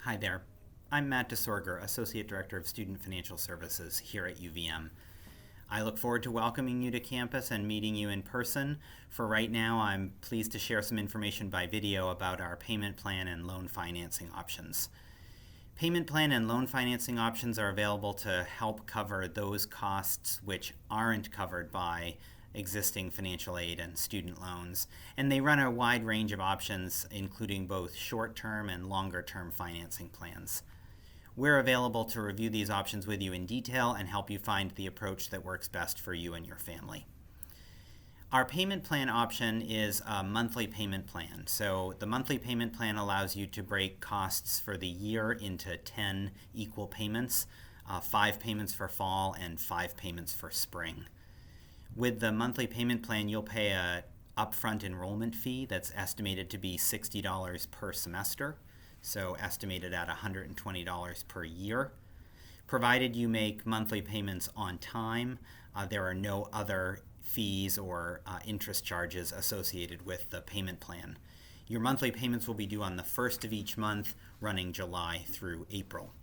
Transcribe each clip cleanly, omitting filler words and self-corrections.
Hi there. I'm Matt DeSorger, Associate Director of Student Financial Services here at UVM. I look forward to welcoming you to campus and meeting you in person. For right now, I'm pleased to share some information by video about our payment plan and loan financing options. Payment plan and loan financing options are available to help cover those costs which aren't covered by existing financial aid and student loans, and they run a wide range of options, including both short-term and longer-term financing plans. We're available to review these options with you in detail and help you find the approach that works best for you and your family. Our payment plan option is a monthly payment plan. So the monthly payment plan allows you to break costs for the year into 10 equal payments, 5 payments for fall and 5 payments for spring. With the monthly payment plan, you'll pay a upfront enrollment fee that's estimated to be $60 per semester, so estimated at $120 per year. Provided you make monthly payments on time, there are no other fees or interest charges associated with the payment plan. Your monthly payments will be due on the first of each month, running July through April.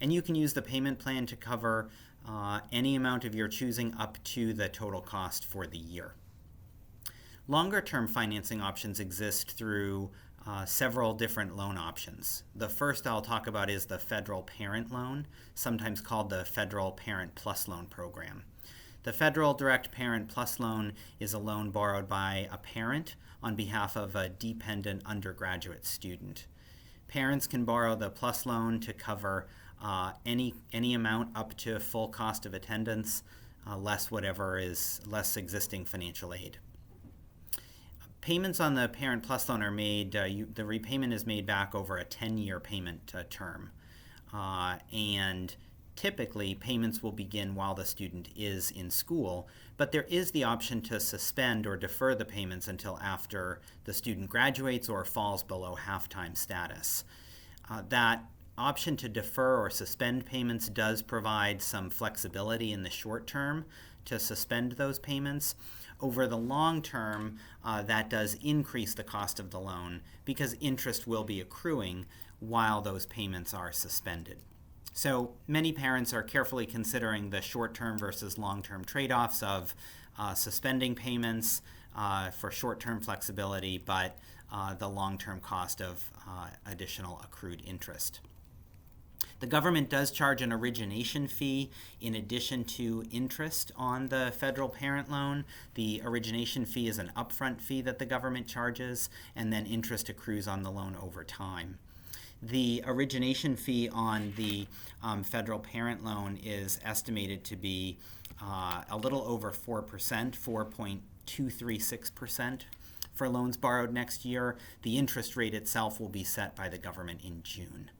And you can use the payment plan to cover any amount of your choosing up to the total cost for the year. Longer-term financing options exist through several different loan options. The first I'll talk about is the Federal Parent Loan, sometimes called the Federal Parent Plus Loan Program. The Federal Direct Parent Plus Loan is a loan borrowed by a parent on behalf of a dependent undergraduate student. Parents can borrow the Plus Loan to cover any amount up to full cost of attendance, less existing financial aid. Payments on the Parent Plus Loan are made, the repayment is made back over a 10-year payment term. And typically, payments will begin while the student is in school, but there is the option to suspend or defer the payments until after the student graduates or falls below half-time status. That option to defer or suspend payments does provide some flexibility in the short term to suspend those payments. Over the long term, that does increase the cost of the loan because interest will be accruing while those payments are suspended. So many parents are carefully considering the short-term versus long-term trade-offs of suspending payments for short-term flexibility, but the long-term cost of additional accrued interest. The government does charge an origination fee in addition to interest on the federal parent loan. The origination fee is an upfront fee that the government charges, and then interest accrues on the loan over time. The origination fee on the federal parent loan is estimated to be a little over 4%, 4.236% for loans borrowed next year. The interest rate itself will be set by the government in June.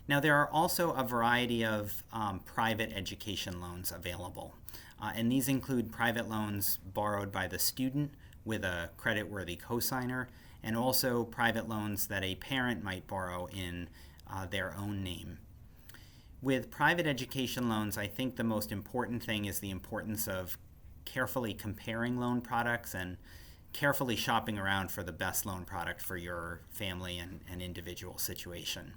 Now, there are also a variety of private education loans available, and these include private loans borrowed by the student with a creditworthy cosigner, and also private loans that a parent might borrow in their own name. With private education loans, I think the most important thing is the importance of carefully comparing loan products and carefully shopping around for the best loan product for your family and individual situation.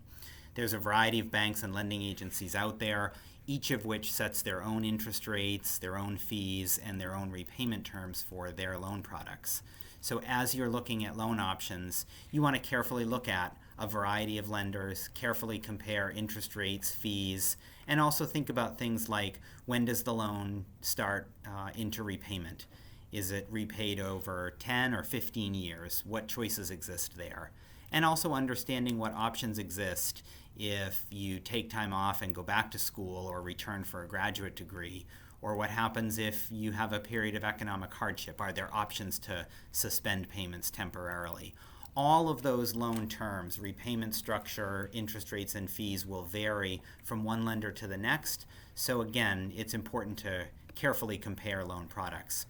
There's a variety of banks and lending agencies out there, each of which sets their own interest rates, their own fees, and their own repayment terms for their loan products. So as you're looking at loan options, you want to carefully look at a variety of lenders, carefully compare interest rates, fees, and also think about things like, when does the loan start into repayment? Is it repaid over 10 or 15 years? What choices exist there? And also understanding what options exist if you take time off and go back to school or return for a graduate degree, or what happens if you have a period of economic hardship. Are there options to suspend payments temporarily? All of those loan terms, repayment structure, interest rates, and fees will vary from one lender to the next. So again, it's important to carefully compare loan products.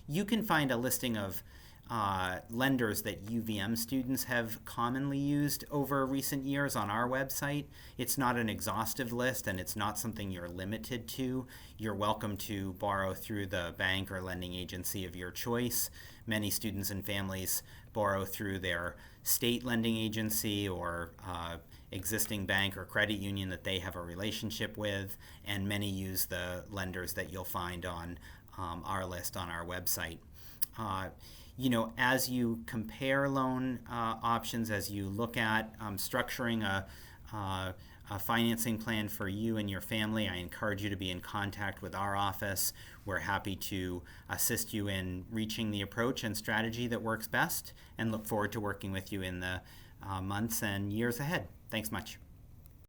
You can find a listing of lenders that UVM students have commonly used over recent years on our website. It's not an exhaustive list, and it's not something you're limited to. You're welcome to borrow through the bank or lending agency of your choice. Many students and families borrow through their state lending agency or existing bank or credit union that they have a relationship with, and many use the lenders that you'll find on our list on our website. As you compare loan options, as you look at structuring a financing plan for you and your family, I encourage you to be in contact with our office. We're happy to assist you in reaching the approach and strategy that works best, and look forward to working with you in the months and years ahead. Thanks much.